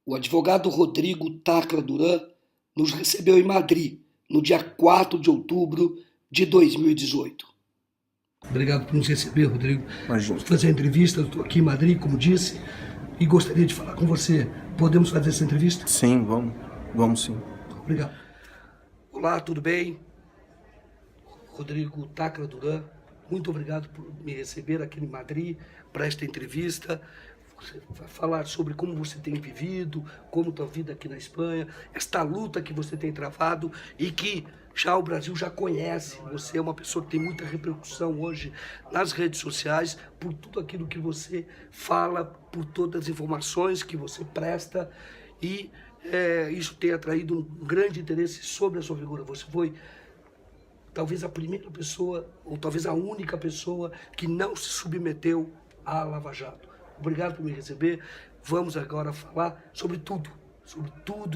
O advogado Rodrigo Tacla Duran nos recebeu em Madrid, no dia 4 de outubro de 2018. Obrigado por nos receber, Rodrigo. Imagina. Vamos fazer a entrevista, eu estou aqui em Madrid, como disse, e gostaria de falar com você. Podemos fazer essa entrevista? Sim, vamos. Vamos sim. Obrigado. Olá, tudo bem? Rodrigo Tacla Duran, muito obrigado por me receber aqui em Madrid para esta entrevista. Você vai falar sobre como você tem vivido, como está a vida aqui na Espanha, esta luta que você tem travado e que já o Brasil já conhece. Você é uma pessoa que tem muita repercussão hoje nas redes sociais por tudo aquilo que você fala, por todas as informações que você presta e isso tem atraído um grande interesse sobre a sua figura. Você foi talvez a primeira pessoa, ou talvez a única pessoa que não se submeteu à Lava Jato. Obrigado por me receber. Vamos agora falar sobre tudo,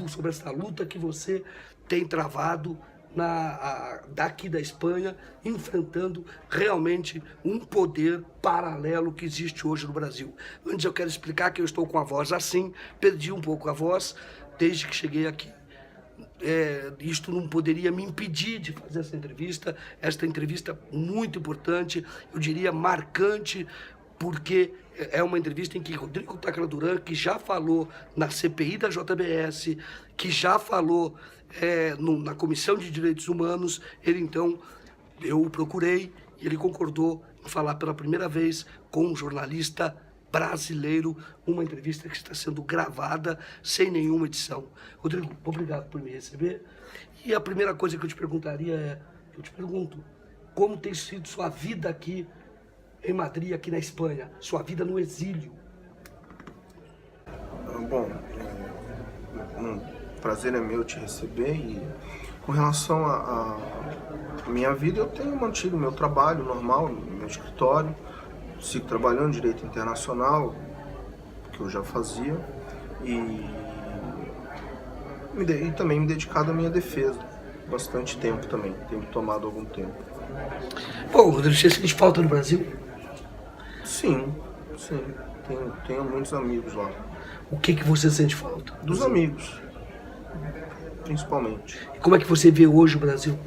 sobre essa luta que você tem travado daqui da Espanha, enfrentando realmente um poder paralelo que existe hoje no Brasil. Antes eu quero explicar que eu estou com a voz assim, perdi um pouco a voz desde que cheguei aqui. Isto não poderia me impedir de fazer esta entrevista muito importante, eu diria marcante, porque é uma entrevista em que Rodrigo Tacla Duran, que já falou na CPI da JBS, que já falou na Comissão de Direitos Humanos, eu o procurei e ele concordou em falar pela primeira vez com um jornalista brasileiro, uma entrevista que está sendo gravada sem nenhuma edição. Rodrigo, obrigado por me receber. E a primeira coisa que eu te perguntaria eu te pergunto, como tem sido sua vida aqui em Madrid, aqui na Espanha, sua vida no exílio? Bom, um prazer é meu te receber e com relação à minha vida, eu tenho mantido meu trabalho normal, meu escritório, sigo trabalhando em direito internacional, que eu já fazia, e também me dedicado à minha defesa, bastante tempo também, tem me tomado algum tempo. Bom, Rodrigo, você sente falta no Brasil? Sim, tenho muitos amigos lá. O que você sente falta? Dos amigos, principalmente. E como é que você vê hoje o Brasil?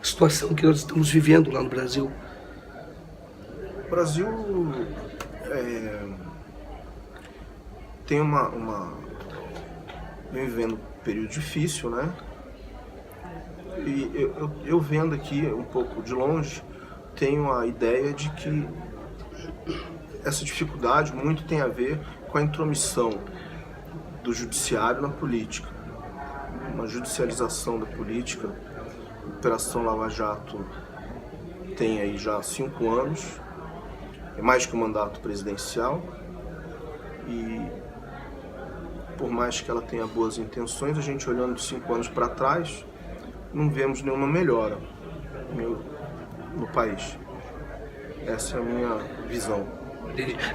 A situação que nós estamos vivendo lá no Brasil? O Brasil tem vem vivendo um período difícil, né? E eu vendo aqui um pouco de longe, tenho a ideia de que essa dificuldade muito tem a ver com a intromissão do judiciário na política, uma judicialização da política. A Operação Lava Jato tem aí já 5 anos, é mais que um mandato presidencial, e por mais que ela tenha boas intenções, a gente olhando de 5 anos para trás, não vemos nenhuma melhora no país. Essa é a minha visão.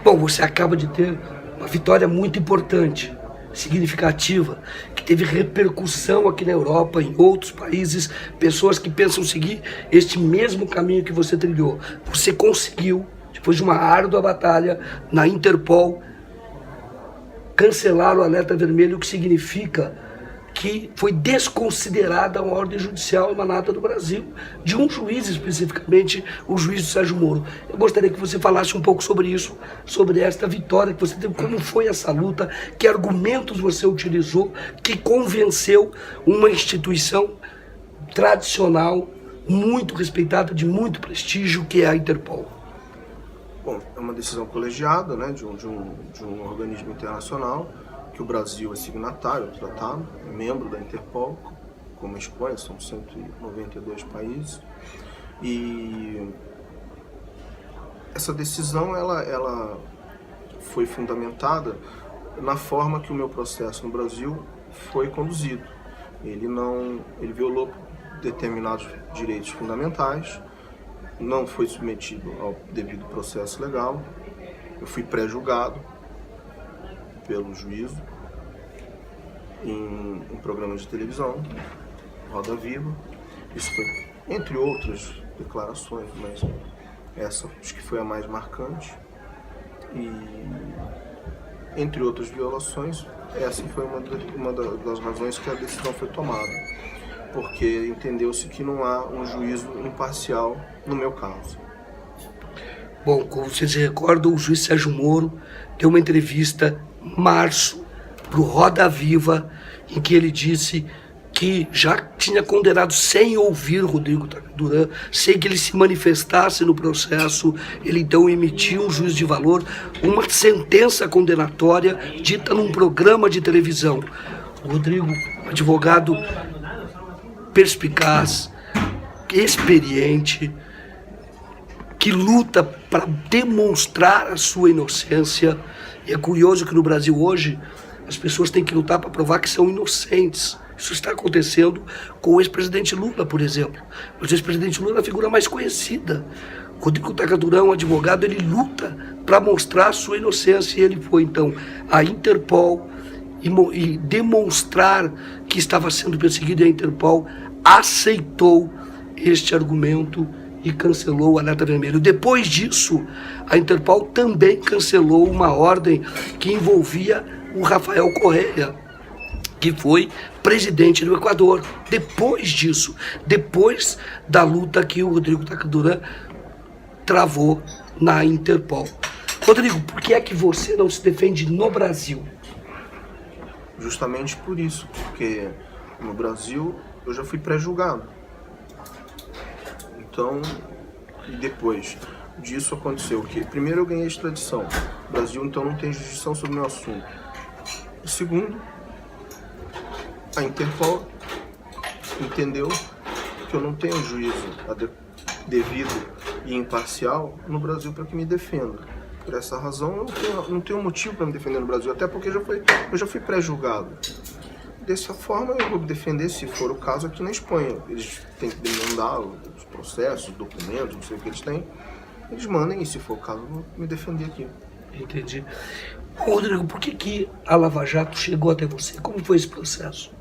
Bom, você acaba de ter uma vitória muito importante, significativa, que teve repercussão aqui na Europa, em outros países, pessoas que pensam seguir este mesmo caminho que você trilhou. Você conseguiu, depois de uma árdua batalha na Interpol, cancelar o alerta vermelho, o que significa que foi desconsiderada uma ordem judicial emanada do Brasil, de um juiz especificamente, o juiz Sérgio Moro. Eu gostaria que você falasse um pouco sobre isso, sobre esta vitória que você teve, como foi essa luta, que argumentos você utilizou, que convenceu uma instituição tradicional, muito respeitada, de muito prestígio, que é a Interpol. Bom, é uma decisão colegiada, né, de um organismo internacional, que o Brasil é signatário do tratado, é membro da Interpol, como a Espanha, são 192 países, e essa decisão ela foi fundamentada na forma que o meu processo no Brasil foi conduzido. Ele violou determinados direitos fundamentais, não foi submetido ao devido processo legal, eu fui pré-julgado pelo juízo em um programa de televisão, Roda Viva. Isso foi, entre outras declarações, mas essa acho que foi a mais marcante. E, entre outras violações, essa foi uma das razões que a decisão foi tomada, porque entendeu-se que não há um juízo imparcial no meu caso. Bom, como vocês se recordam, o juiz Sérgio Moro deu uma entrevista em março para o Roda Viva, em que ele disse que já tinha condenado sem ouvir Rodrigo Duran, sem que ele se manifestasse no processo. Ele então emitiu um juízo de valor, uma sentença condenatória dita num programa de televisão. O Rodrigo, advogado perspicaz, experiente, que luta para demonstrar a sua inocência. E é curioso que no Brasil hoje as pessoas têm que lutar para provar que são inocentes. Isso está acontecendo com o ex-presidente Lula, por exemplo. O ex-presidente Lula é a figura mais conhecida. Rodrigo Duran, um advogado, ele luta para mostrar a sua inocência. E ele foi, então, à Interpol e demonstrar que estava sendo perseguido. E a Interpol aceitou este argumento e cancelou o alerta vermelho. Depois disso, a Interpol também cancelou uma ordem que envolvia o Rafael Correa, que foi presidente do Equador. Depois disso, depois da luta que o Rodrigo Duran travou na Interpol. Rodrigo, por que é que você não se defende no Brasil? Justamente por isso, porque no Brasil eu já fui pré-julgado. Então, e depois disso aconteceu o quê? Primeiro eu ganhei extradição. O Brasil então não tem jurisdição sobre o meu assunto. E segundo, a Interpol entendeu que eu não tenho juízo devido e imparcial no Brasil para que me defenda. Por essa razão, eu não tenho motivo para me defender no Brasil, até porque eu já fui pré-julgado. Dessa forma, eu vou me defender, se for o caso, aqui na Espanha. Eles têm que demandar os processos, documentos, não sei o que eles têm. Eles mandem, e se for o caso, eu vou me defender aqui. Entendi. Rodrigo, por que a Lava Jato chegou até você? Como foi esse processo?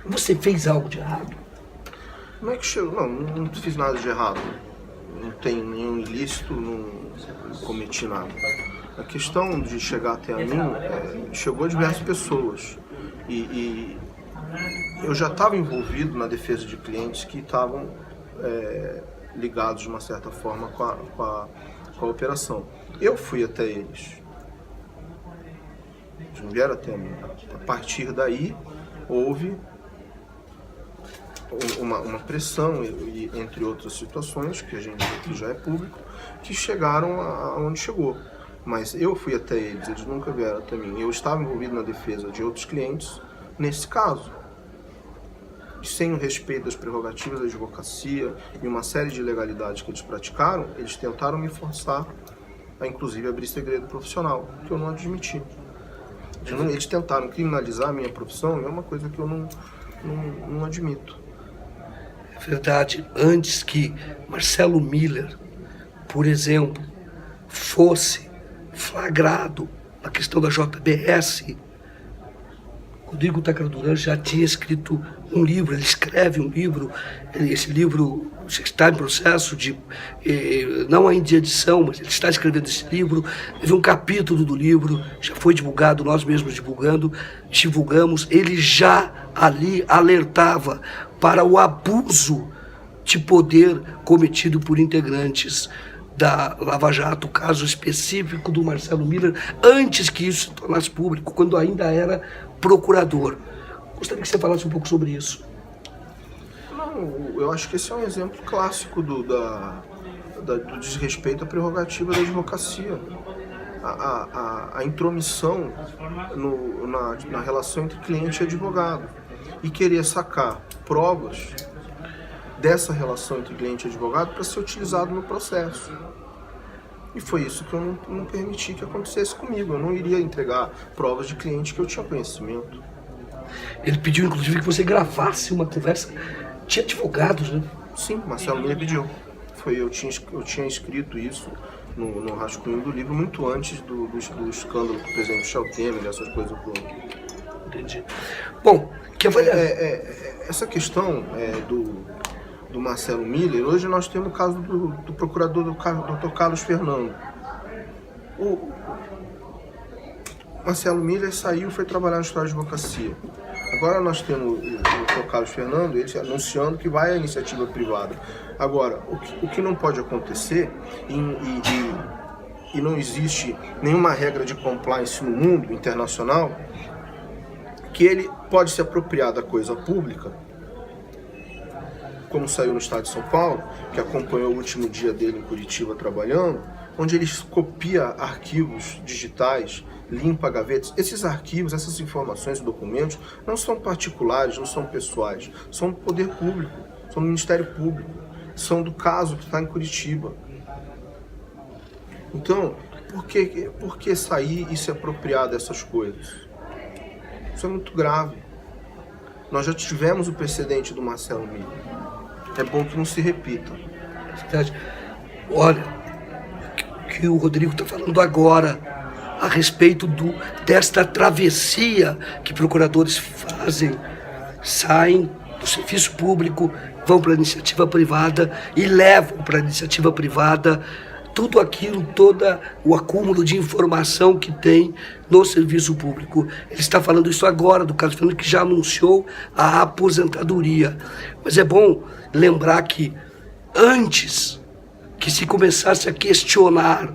Você fez algo de errado? Não é que chegou, não fiz nada de errado. Não tenho nenhum ilícito, não cometi nada. A questão de chegar até a mim, chegou a diversas pessoas. E eu já estava envolvido na defesa de clientes que estavam ligados de uma certa forma com a operação. Eu fui até eles. Eles não vieram até mim. A partir daí, houve uma pressão, e entre outras situações, que já é público, que chegaram aonde chegou. Mas eu fui até eles nunca vieram até mim. Eu estava envolvido na defesa de outros clientes, nesse caso. Sem o respeito das prerrogativas da advocacia e uma série de ilegalidades que eles praticaram, eles tentaram me forçar a, inclusive, abrir segredo profissional, que eu não admiti. Eles tentaram criminalizar a minha profissão, é uma coisa que eu não admito. É verdade, antes que Marcelo Miller, por exemplo, fosse flagrado na questão da JBS, Rodrigo Duran já tinha escrito um livro, ele escreve um livro, esse livro está em processo de, não ainda de edição, mas ele está escrevendo esse livro, teve um capítulo do livro, já foi divulgado, nós mesmos divulgamos, ele já ali alertava para o abuso de poder cometido por integrantes da Lava Jato, o caso específico do Marcelo Miller, antes que isso se tornasse público, quando ainda era procurador. Gostaria que você falasse um pouco sobre isso. Não, eu acho que esse é um exemplo clássico do desrespeito à prerrogativa da advocacia. A intromissão na relação entre cliente e advogado. E querer sacar provas dessa relação entre cliente e advogado para ser utilizado no processo. E foi isso que eu não permiti que acontecesse comigo. Eu não iria entregar provas de cliente que eu tinha conhecimento. Ele pediu, inclusive, que você gravasse uma conversa. Tinha advogados, né? Sim, Marcelo me pediu. Eu tinha escrito isso no rascunho do livro muito antes do escândalo com o presidente Michel Temer, essas coisas todas. Entendi. Bom, que avaliar... essa questão do Marcelo Miller, hoje nós temos o caso do procurador Dr. Carlos Fernando. Marcelo Miller saiu e foi trabalhar no escritório de advocacia. Agora nós temos o Dr. Carlos Fernando, ele anunciando que vai à iniciativa privada. Agora, o que não pode acontecer, e não existe nenhuma regra de compliance no mundo internacional, que ele pode se apropriar da coisa pública, como saiu no estado de São Paulo, que acompanhou o último dia dele em Curitiba trabalhando, onde ele copia arquivos digitais, limpa gavetas. Esses arquivos, essas informações e documentos não são particulares, não são pessoais, são do poder público, são do Ministério Público, são do caso que está em Curitiba. Então, por que sair e se apropriar dessas coisas? Isso é muito grave. Nós já tivemos o precedente do Marcelo Miller. É bom que não se repita. Olha, o que o Rodrigo está falando agora a respeito desta travessia que procuradores fazem, saem do serviço público, vão para a iniciativa privada e levam para a iniciativa privada tudo aquilo, todo o acúmulo de informação que tem no serviço público. Ele está falando isso agora do Carlos Fernando, que já anunciou a aposentadoria. Mas é bom lembrar que antes que se começasse a questionar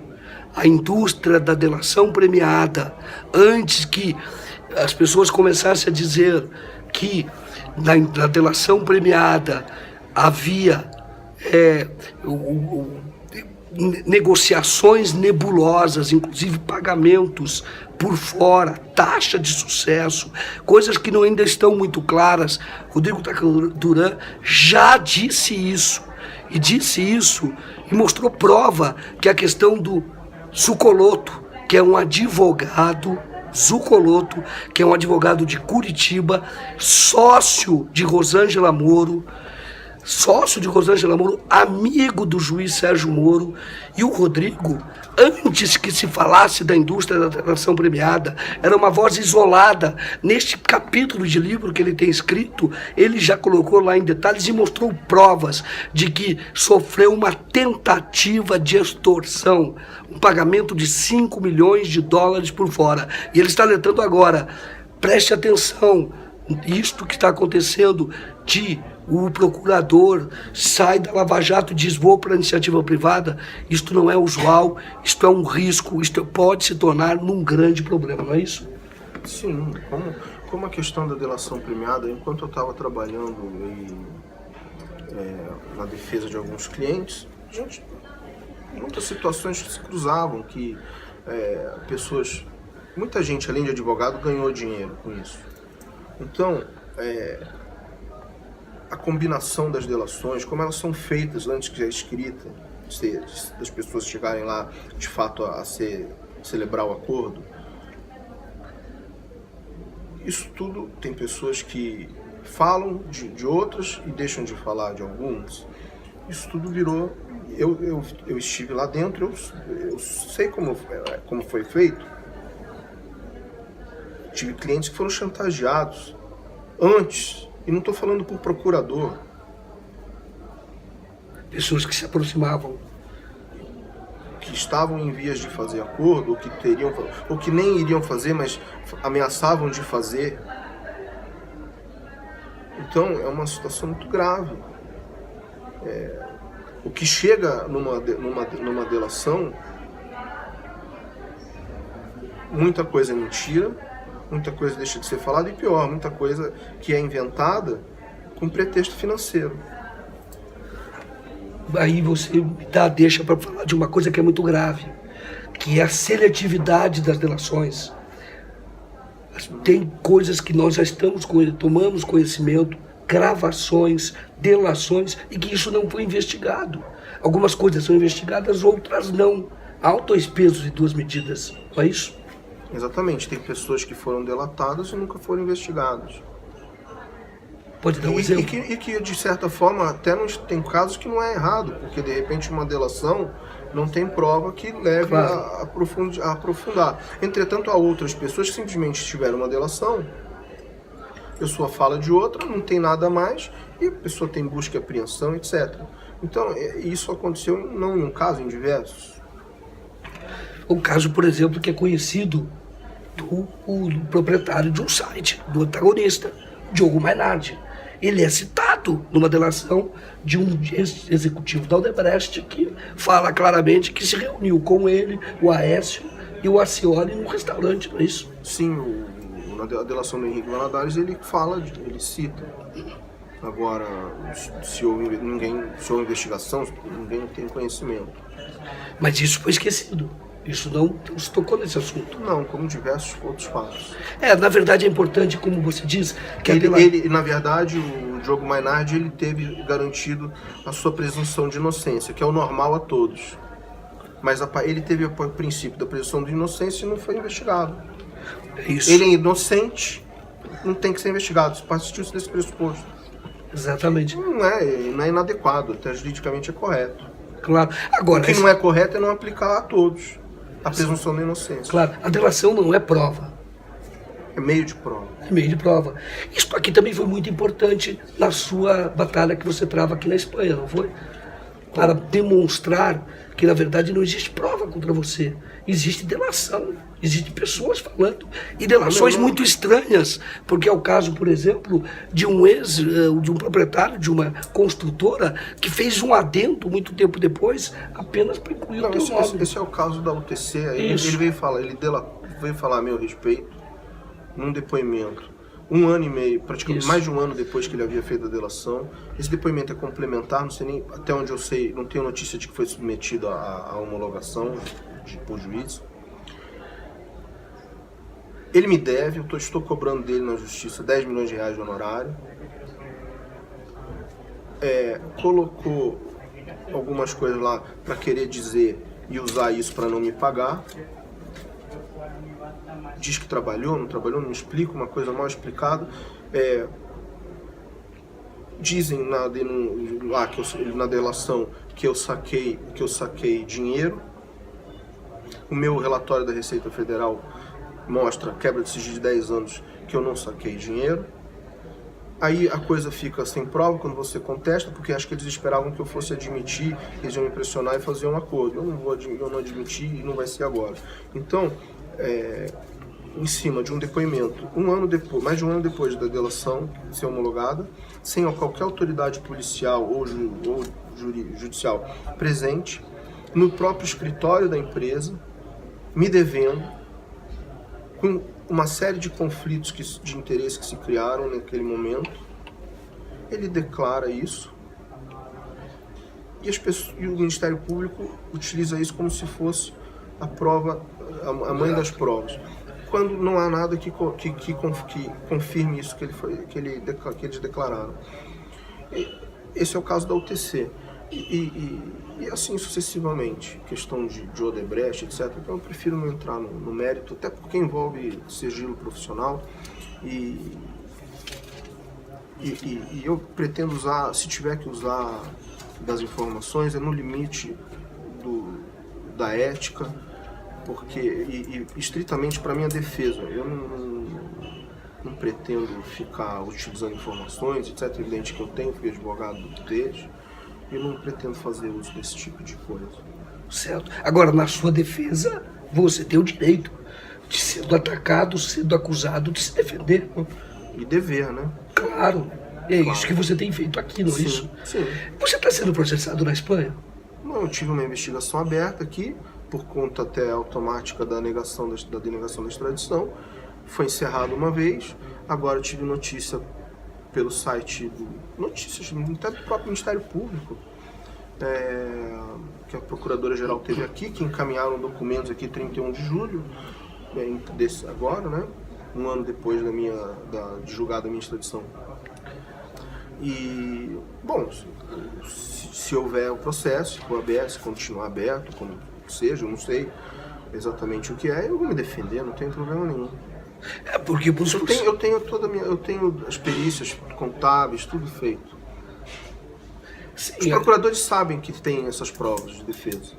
a indústria da delação premiada, antes que as pessoas começassem a dizer que na delação premiada havia negociações nebulosas, inclusive pagamentos por fora, taxa de sucesso, coisas que ainda estão muito claras. Rodrigo Tácaro Duran já disse isso, e mostrou prova que a questão do Zucoloto, que é um advogado, Zucoloto, que é um advogado de Curitiba, sócio de Rosângela Moro, amigo do juiz Sérgio Moro, e o Rodrigo, antes que se falasse da indústria da delação premiada, era uma voz isolada. Neste capítulo de livro que ele tem escrito, ele já colocou lá em detalhes e mostrou provas de que sofreu uma tentativa de extorsão, um pagamento de $5 milhões por fora. E ele está alertando agora, preste atenção, isto que está acontecendo o procurador sai da Lava Jato e diz: vou para a iniciativa privada. Isto não é usual, isto é um risco, isto pode se tornar num grande problema, não é isso? Sim, como a questão da delação premiada, enquanto eu estava trabalhando na defesa de alguns clientes, muitas situações se cruzavam que muita gente além de advogado ganhou dinheiro com isso. Então, a combinação das delações, como elas são feitas antes que a escrita, das pessoas chegarem lá de fato a celebrar o acordo, isso tudo tem pessoas que falam de outras e deixam de falar de algumas. Isso tudo virou, eu estive lá dentro, eu sei como foi feito. Tive clientes que foram chantageados antes. E não estou falando por procurador. Pessoas que se aproximavam. Que estavam em vias de fazer acordo, ou que nem iriam fazer, mas ameaçavam de fazer. Então, é uma situação muito grave. O que chega numa delação, muita coisa é mentira, muita coisa deixa de ser falada e pior, muita coisa que é inventada com pretexto financeiro. Aí você deixa para falar de uma coisa que é muito grave, que é a seletividade das delações. Tem coisas que nós já tomamos conhecimento, gravações, delações, e que isso não foi investigado. Algumas coisas são investigadas, outras não. Há dois pesos e duas medidas, não é isso? Exatamente, tem pessoas que foram delatadas e nunca foram investigadas. Pode dar um exemplo? E que, de certa forma, até tem casos que não é errado, porque, de repente, uma delação não tem prova que leve a aprofundar. Entretanto, há outras pessoas que simplesmente tiveram uma delação, a pessoa fala de outra, não tem nada mais, e a pessoa tem busca e apreensão, etc. Então, isso aconteceu não em um caso, em diversos. Um caso, por exemplo, que é conhecido do proprietário de um site, do antagonista, Diogo Mainardi. Ele é citado numa delação de um executivo da Odebrecht que fala claramente que se reuniu com ele, o Aécio e o Acioli num restaurante, não é isso? Sim, na delação do Henrique Valadares ele fala, ele cita. Agora, se houve investigação, ninguém tem conhecimento. Mas isso foi esquecido. Isso não se tocou nesse assunto. Não, como diversos outros fatos. Na verdade é importante, como você diz, que ele, na verdade, o Diogo Mainardi, ele teve garantido a sua presunção de inocência, que é o normal a todos. Mas ele teve o princípio da presunção de inocência e não foi investigado. Isso. Ele é inocente, não tem que ser investigado, partiu-se desse pressuposto. Exatamente. Não é inadequado, até juridicamente é correto. Claro. Agora, o que não é correto é não aplicar a todos a presunção da inocência. Claro, a delação não é prova. É meio de prova. É meio de prova. Isso aqui também foi muito importante na sua batalha que você trava aqui na Espanha, não foi? Para demonstrar que, na verdade, não existe prova contra você. Existe delação. Existem pessoas falando. E delações muito estranhas. Porque é o caso, por exemplo, de um proprietário de uma construtora que fez um adendo muito tempo depois, apenas para incluir o teu nome. Esse é o caso da UTC. Ele veio falar a meu respeito num depoimento. 1 ano e meio, praticamente mais de 1 ano depois que ele havia feito a delação. Esse depoimento é complementar, não sei nem, até onde eu sei, não tenho notícia de que foi submetido à homologação por juiz. Ele me deve, eu estou cobrando dele na justiça 10 milhões de reais de honorário. Colocou algumas coisas lá para querer dizer e usar isso para não me pagar. Diz que trabalhou, não me explica, uma coisa mal explicada. Dizem na delação que eu saquei dinheiro. O meu relatório da Receita Federal mostra quebra de sigilo de 10 anos que eu não saquei dinheiro. Aí a coisa fica sem prova quando você contesta, porque acho que eles esperavam que eu fosse admitir, eles iam me pressionar e fazer um acordo. Eu não admiti e não vai ser agora. Então, em cima de um depoimento, mais de um ano depois da delação ser homologada, sem qualquer autoridade policial ou judicial presente, no próprio escritório da empresa, me devendo, com uma série de conflitos de interesse que se criaram naquele momento. Ele declara isso e o Ministério Público utiliza isso como se fosse a prova, a mãe das provas, quando não há nada que confirme isso que eles declararam. Esse é o caso da UTC. E assim sucessivamente, questão de Odebrecht, etc. Então eu prefiro não entrar no mérito, até porque envolve sigilo profissional e eu pretendo usar, se tiver que usar das informações, no limite da ética, porque estritamente para minha defesa. Eu não pretendo ficar utilizando informações, etc. É evidente que eu fui advogado deles. Eu não pretendo fazer uso desse tipo de coisa. Certo. Agora, na sua defesa, você tem o direito de, sendo atacado, sendo acusado, de se defender. E dever, né? Claro. Isso que você tem feito aqui, não é isso? Sim. Você está sendo processado na Espanha? Não, eu tive uma investigação aberta aqui, por conta até automática da denegação da extradição. Foi encerrado uma vez. Agora eu tive notícia pelo site notícias até do próprio Ministério Público, que a Procuradora-Geral teve aqui, que encaminharam documentos aqui 31 de julho, agora, né? 1 ano depois de julgada a minha extradição. E, bom, se houver o processo, se for aberto, se continuar aberto, como seja, eu não sei exatamente o que é, eu vou me defender, não tem problema nenhum. Porque eu tenho as perícias contábeis, tudo feito. Sim, os procuradores sabem que tem essas provas de defesa.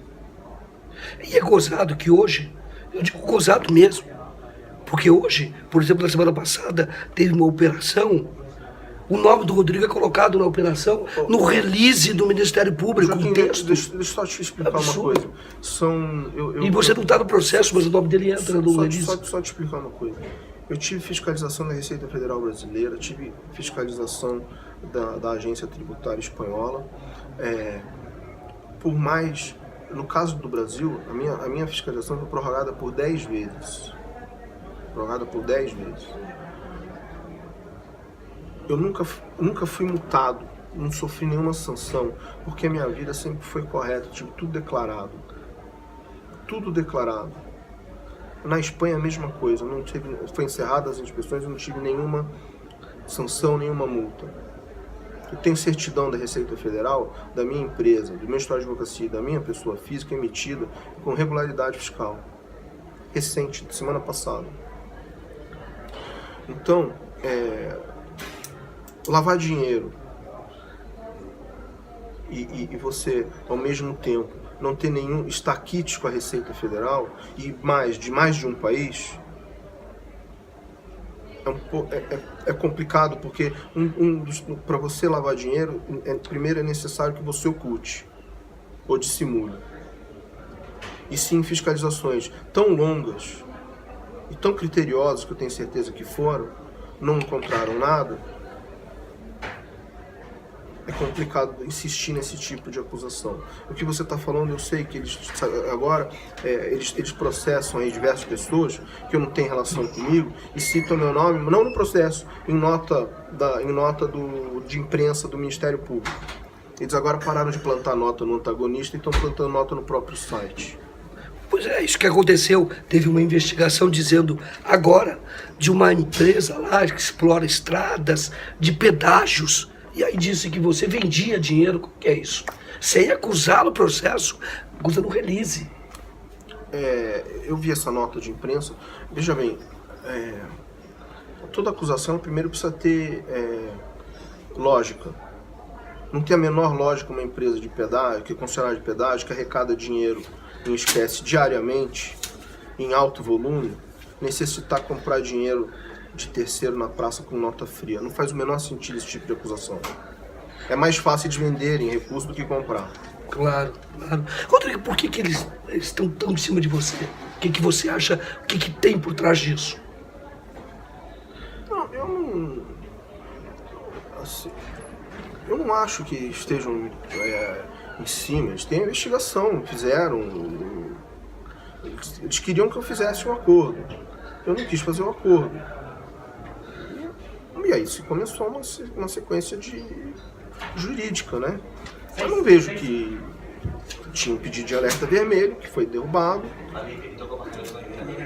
E é gozado que hoje, eu digo gozado mesmo, porque hoje, por exemplo, na semana passada, teve uma operação O nome do Rodrigo é colocado na operação, no release do Ministério Público, Joaquim, um texto. deixa eu só te explicar absurdo. uma coisa. E você não está no processo, mas o nome dele entra no release. Só te explicar uma coisa. Eu tive fiscalização da Receita Federal Brasileira, tive fiscalização da Agência Tributária Espanhola. Por mais, no caso do Brasil, a minha fiscalização foi prorrogada por 10 vezes. Eu nunca fui multado, não sofri nenhuma sanção, porque a minha vida sempre foi correta, tive tudo declarado. Tudo declarado. Na Espanha a mesma coisa, foi encerradas as inspeções e não tive nenhuma sanção, nenhuma multa. Eu tenho certidão da Receita Federal, da minha empresa, do meu escritório de advocacia, da minha pessoa física emitida com regularidade fiscal. Recente, semana passada. Então, lavar dinheiro e você, ao mesmo tempo, não ter nenhum estaquite com a Receita Federal e de mais de um país, é complicado, porque para você lavar dinheiro, primeiro é necessário que você oculte ou dissimule. E sim, fiscalizações tão longas e tão criteriosas, que eu tenho certeza que foram, não encontraram nada. É complicado insistir nesse tipo de acusação. O que você está falando, eu sei que eles agora eles processam aí diversas pessoas que não têm relação comigo e citam meu nome, não no processo, em nota de imprensa do Ministério Público. Eles agora pararam de plantar nota no antagonista e estão plantando nota no próprio site. Pois é, isso que aconteceu. Teve uma investigação dizendo agora de uma empresa lá que explora estradas, de pedágios. E aí disse que você vendia dinheiro. O que é isso? Sem acusar no processo, acusa no release. Eu vi essa nota de imprensa. Veja bem, toda acusação primeiro precisa ter lógica. Não tem a menor lógica uma empresa de pedágio, que é concessionária de pedágio, que arrecada dinheiro em espécie diariamente, em alto volume, necessitar comprar dinheiro de terceiro na praça com nota fria. Não faz o menor sentido esse tipo de acusação. É mais fácil de venderem recurso do que comprar. Claro, claro. Rodrigo, por que eles estão tão em cima de você? O que você acha? O que tem por trás disso? Não, eu não... Assim, eu não acho que estejam em cima. Eles têm investigação, fizeram. Eles queriam que eu fizesse um acordo. Eu não quis fazer o acordo. E aí se começou uma sequência jurídica, né? Eu não vejo que tinha um pedido de alerta vermelho, que foi derrubado.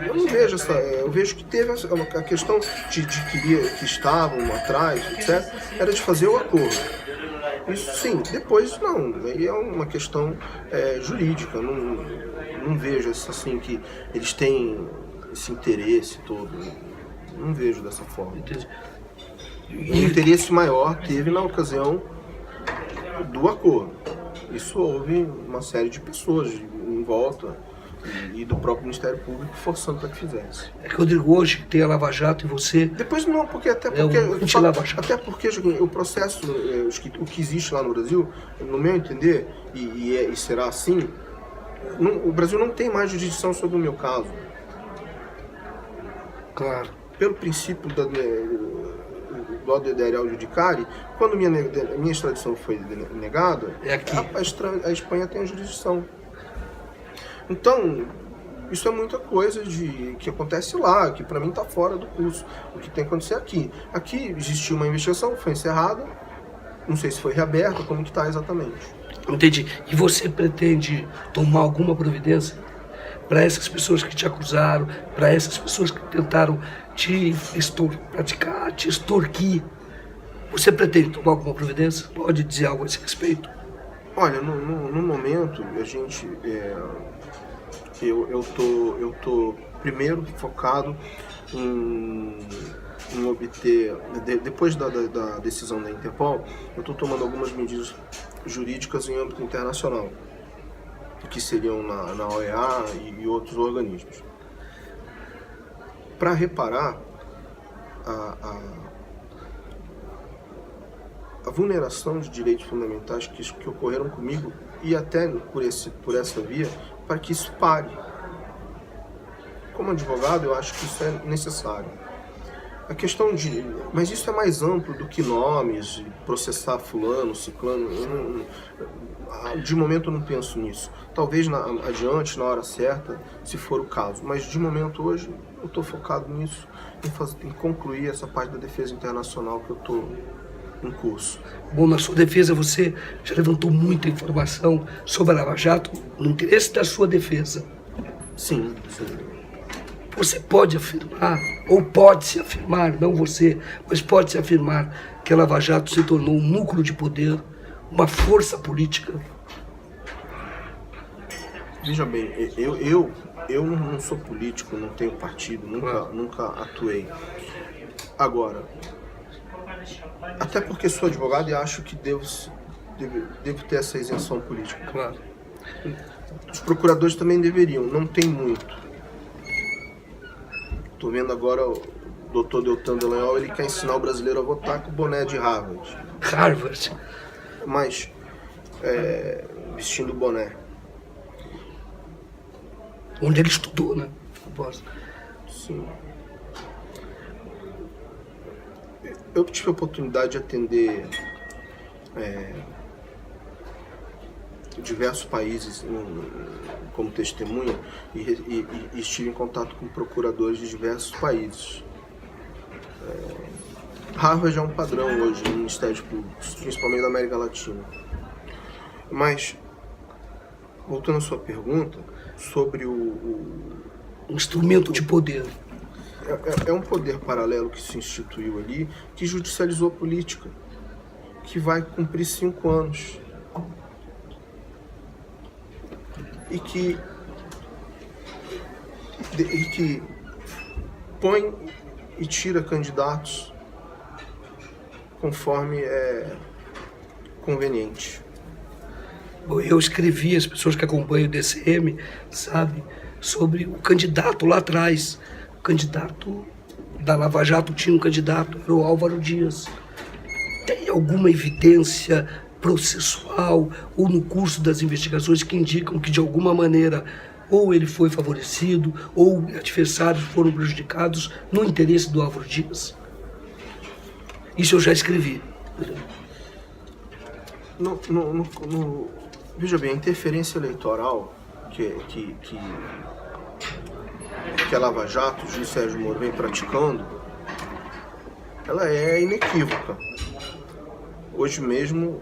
Eu não vejo eu vejo que teve a questão que estavam atrás, etc., era de fazer o acordo. Isso sim, depois não, aí é uma questão jurídica. Não vejo assim que eles têm esse interesse todo. Não vejo dessa forma. O interesse maior teve na ocasião do acordo. Isso houve uma série de pessoas em volta e do próprio Ministério Público forçando para que fizesse. É que, Rodrigo, hoje tem a Lava Jato e você... Depois não, até porque o processo, o que existe lá no Brasil, no meu entender, e será assim, o Brasil não tem mais jurisdição sobre o meu caso. Claro. Pelo princípio do adederal judicari, quando minha extradição foi negada, a Espanha tem a jurisdição. Então, isso é muita coisa que acontece lá, que para mim está fora do curso. O que tem que acontecer aqui. Aqui existiu uma investigação, foi encerrada, não sei se foi reaberta, como que está exatamente. Entendi. E você pretende tomar alguma providência para essas pessoas que te acusaram, para essas pessoas que tentaram te extorquir? Você pretende tomar alguma providência? Pode dizer algo a esse respeito? Olha, no momento, a gente... Eu tô primeiro focado em obter... Depois da decisão da Interpol, eu estou tomando algumas medidas jurídicas em âmbito internacional, que seriam na OEA e outros organismos, para reparar a vulneração de direitos fundamentais que ocorreram comigo e até por essa via, para que isso pare. Como advogado, eu acho que isso é necessário. A questão mas isso é mais amplo do que nomes, processar fulano, ciclano. De momento eu não penso nisso. Talvez adiante, na hora certa, se for o caso. Mas de momento hoje eu estou focado nisso, em concluir essa parte da defesa internacional que eu estou em curso. Bom, na sua defesa você já levantou muita informação sobre a Lava Jato no interesse da sua defesa. Sim. Você pode afirmar, ou pode-se afirmar, não você, mas pode-se afirmar que a Lava Jato se tornou um núcleo de poder, uma força política? Veja bem, eu não sou político, não tenho partido, nunca atuei. Agora, até porque sou advogado e acho que devo ter essa isenção política. Claro. Os procuradores também deveriam, não tem muito. Estou vendo agora o Dr. Deltan Dallagnol, ele quer ensinar o brasileiro a votar com o boné de Harvard. Harvard. Mas, vestindo o boné. Onde ele estudou, né? Sim. Eu tive a oportunidade de atender diversos países como testemunha e estive em contato com procuradores de diversos países. Harvard é um padrão hoje no Ministério Público, principalmente da América Latina. Mas, voltando à sua pergunta, sobre um instrumento de poder. É um poder paralelo que se instituiu ali, que judicializou a política, que vai cumprir 5 anos. E que põe e tira candidatos conforme é conveniente. Bom, eu escrevi, as pessoas que acompanham o DCM sabem, sobre o candidato lá atrás. O candidato da Lava Jato tinha um candidato, era o Álvaro Dias. Tem alguma evidência processual ou no curso das investigações que indicam que de alguma maneira ou ele foi favorecido ou adversários foram prejudicados no interesse do Álvaro Dias? Isso eu já escrevi. Veja bem, a interferência eleitoral que a Lava Jato, o juiz Sérgio Moro, vem praticando, ela é inequívoca. Hoje mesmo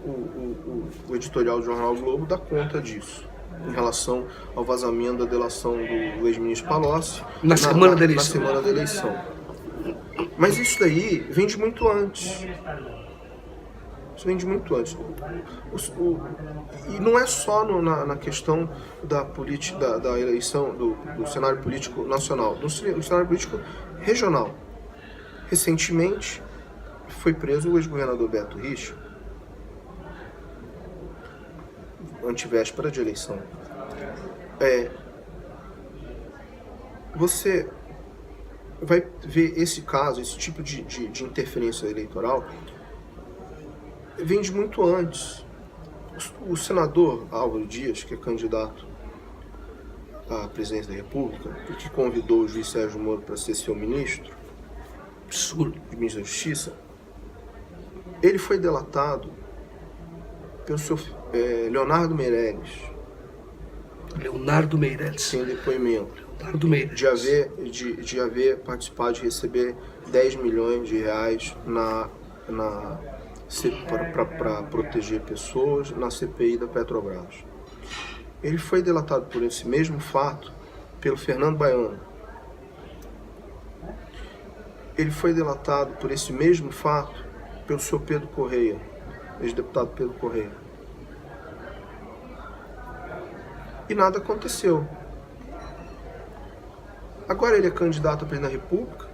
o editorial do Jornal Globo dá conta disso, em relação ao vazamento da delação do ex-ministro Palocci na semana da eleição. Na semana da eleição. Mas isso daí vem de muito antes. Isso vem de muito antes. E não é só na questão da política, da eleição, do cenário político nacional, do cenário político regional. Recentemente foi preso o ex-governador Beto Richa, antevéspera de eleição. Você vai ver esse caso, esse tipo de interferência eleitoral, vem de muito antes. O senador Álvaro Dias, que é candidato à presidência da República, e que convidou o juiz Sérgio Moro para ser seu ministro, ministro da Justiça, ele foi delatado pelo seu Leonardo Meirelles. Leonardo Meirelles. Sem depoimento. Leonardo Meirelles. De haver participado, de receber 10 milhões de reais para proteger pessoas na CPI da Petrobras. Ele foi delatado por esse mesmo fato pelo Fernando Baiano. Ele foi delatado por esse mesmo fato pelo senhor Pedro Correia, ex-deputado Pedro Correia. E nada aconteceu. Agora ele é candidato a presidente da República,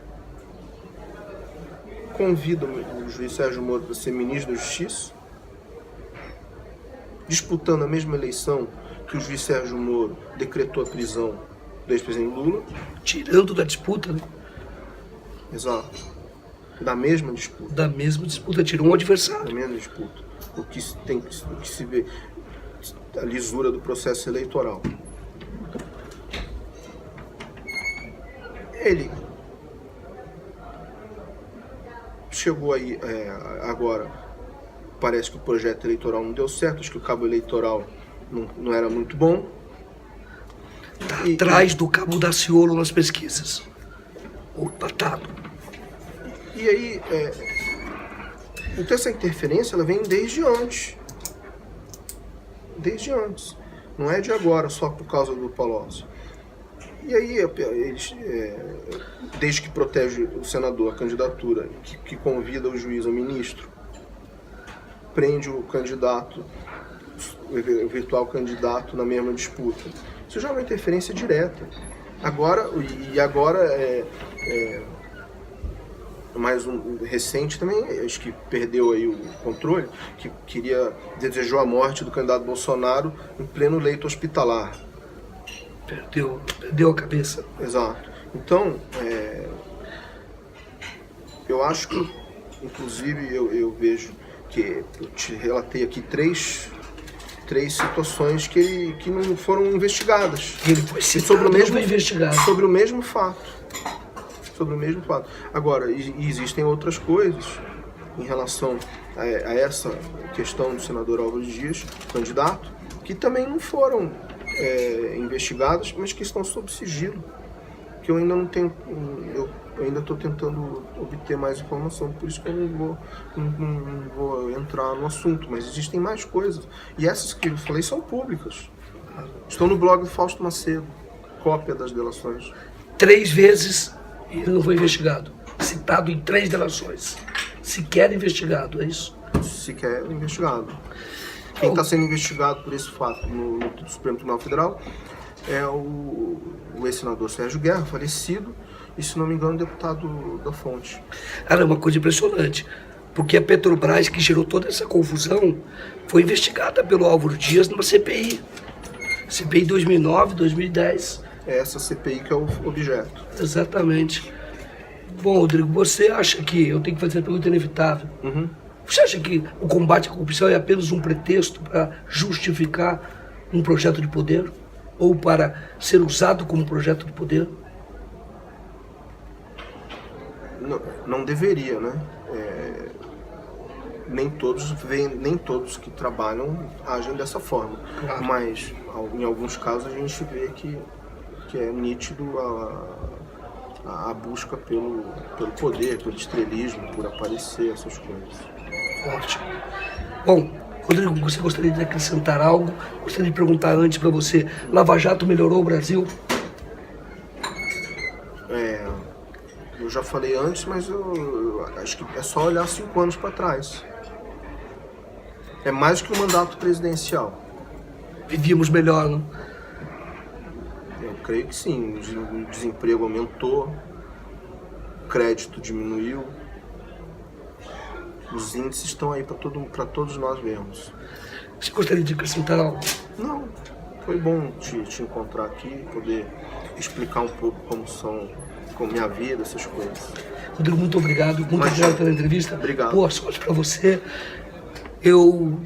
convida o juiz Sérgio Moro para ser ministro da Justiça, disputando a mesma eleição que o juiz Sérgio Moro decretou a prisão do ex-presidente Lula. Tirando da disputa, né? Exato. Da mesma disputa. Da mesma disputa, tirou um adversário. Da mesma disputa. O que se vê, a lisura do processo eleitoral. Ele chegou aí, agora, parece que o projeto eleitoral não deu certo, acho que o cabo eleitoral não era muito bom. Tá atrás do Cabo Daciolo nas pesquisas. O empatado. E aí, então essa interferência, ela vem desde antes. Desde antes. Não é de agora, só por causa do Palocci. E aí, eles, desde que protege o senador, a candidatura, que convida o juiz ao ministro, prende o candidato, o virtual candidato na mesma disputa. Isso já é uma interferência direta. Agora, mais um recente também, acho que perdeu aí o controle, que desejou a morte do candidato Bolsonaro em pleno leito hospitalar. Perdeu a cabeça. Exato. Então, eu acho que, inclusive, eu vejo que eu te relatei aqui três situações que não foram investigadas. Ele foi citado, foi investigado. Sobre o mesmo fato. Agora, existem outras coisas em relação a essa questão do senador Álvaro Dias, candidato, que também não foram investigadas, mas que estão sob sigilo, que eu ainda não tenho, eu ainda estou tentando obter mais informação, por isso que eu não vou entrar no assunto, mas existem mais coisas, e essas que eu falei são públicas, estão no blog do Fausto Macedo, cópia das delações. 3 vezes ele não foi investigado, citado em 3 delações, sequer investigado, é isso? Sequer investigado. Quem está sendo investigado por esse fato no Supremo Tribunal Federal é o ex-senador Sérgio Guerra, falecido, e, se não me engano, deputado da Fonte. É uma coisa impressionante, porque a Petrobras, que gerou toda essa confusão, foi investigada pelo Álvaro Dias numa CPI. CPI 2009, 2010. É essa CPI que é o objeto. Exatamente. Bom, Rodrigo, você acha que, eu tenho que fazer a pergunta inevitável, você acha que o combate à corrupção é apenas um pretexto para justificar um projeto de poder? Ou para ser usado como projeto de poder? Não deveria, né? Nem todos que trabalham agem dessa forma. Claro. Mas, em alguns casos, a gente vê que é nítido a busca pelo poder, pelo estrelismo, por aparecer, essas coisas. Ótimo. Bom, Rodrigo, você gostaria de acrescentar algo? Gostaria de perguntar antes para você, Lava Jato melhorou o Brasil? Eu já falei antes, mas eu acho que é só olhar 5 anos para trás. É mais que um mandato presidencial. Vivíamos melhor, não? Eu creio que sim. O desemprego aumentou, o crédito diminuiu. Os índices estão aí para todos nós vermos. Você gostaria de acrescentar algo? Não. Foi bom te encontrar aqui, poder explicar um pouco como minha vida, essas coisas. Rodrigo, muito obrigado. Muito obrigado pela entrevista. Obrigado. Boa sorte para você. Eu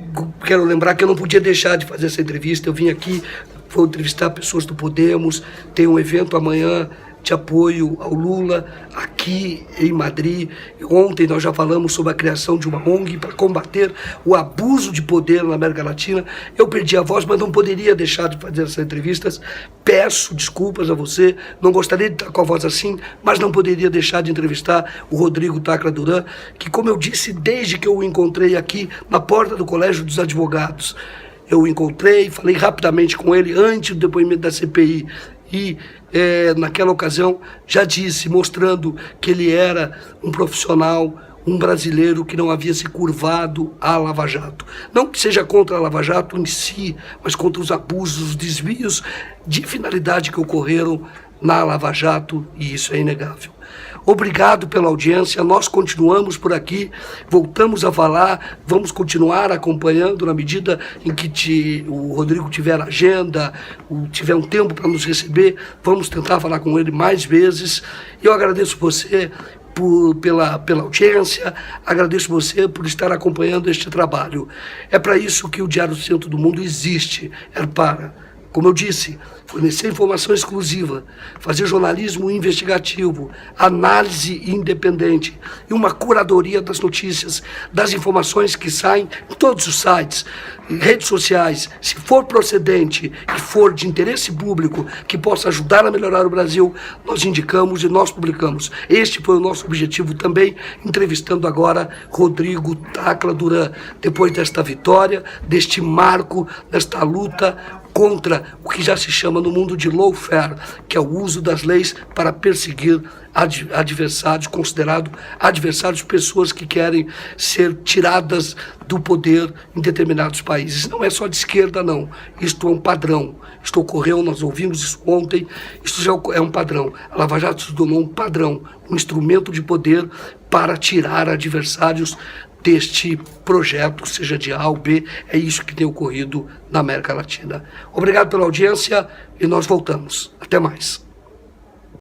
quero lembrar que eu não podia deixar de fazer essa entrevista. Eu vim aqui, vou entrevistar pessoas do Podemos. Tem um evento amanhã de apoio ao Lula aqui em Madrid. Ontem nós já falamos sobre a criação de uma ONG para combater o abuso de poder na América Latina. Eu perdi a voz, mas não poderia deixar de fazer essas entrevistas. Peço desculpas a você, não gostaria de estar com a voz assim, mas não poderia deixar de entrevistar o Rodrigo Tacla Duran, que, como eu disse, desde que eu o encontrei aqui na porta do Colégio dos Advogados, eu o encontrei, falei rapidamente com ele antes do depoimento da CPI e naquela ocasião já disse, mostrando que ele era um profissional, um brasileiro que não havia se curvado à Lava Jato. Não que seja contra a Lava Jato em si, mas contra os abusos, os desvios de finalidade que ocorreram na Lava Jato, e isso é inegável. Obrigado pela audiência, nós continuamos por aqui, voltamos a falar, vamos continuar acompanhando na medida em que o Rodrigo tiver agenda, tiver um tempo para nos receber, vamos tentar falar com ele mais vezes. Eu agradeço você pela audiência, agradeço você por estar acompanhando este trabalho. É para isso que o Diário do Centro do Mundo existe, é para, como eu disse, fornecer informação exclusiva, fazer jornalismo investigativo, análise independente e uma curadoria das notícias, das informações que saem em todos os sites, em redes sociais. Se for procedente e for de interesse público que possa ajudar a melhorar o Brasil, nós indicamos e nós publicamos. Este foi o nosso objetivo também, entrevistando agora Rodrigo Tacla Duran, depois desta vitória, deste marco, desta luta contra o que já se chama no mundo de lawfare, que é o uso das leis para perseguir adversários, considerado adversários, pessoas que querem ser tiradas do poder em determinados países. Não é só de esquerda, não. Isto é um padrão. Isto ocorreu, nós ouvimos isso ontem, isto já é um padrão. A Lava Jato se tornou um padrão, um instrumento de poder para tirar adversários deste projeto, seja de A ou B. É isso que tem ocorrido na América Latina. Obrigado pela audiência e nós voltamos. Até mais.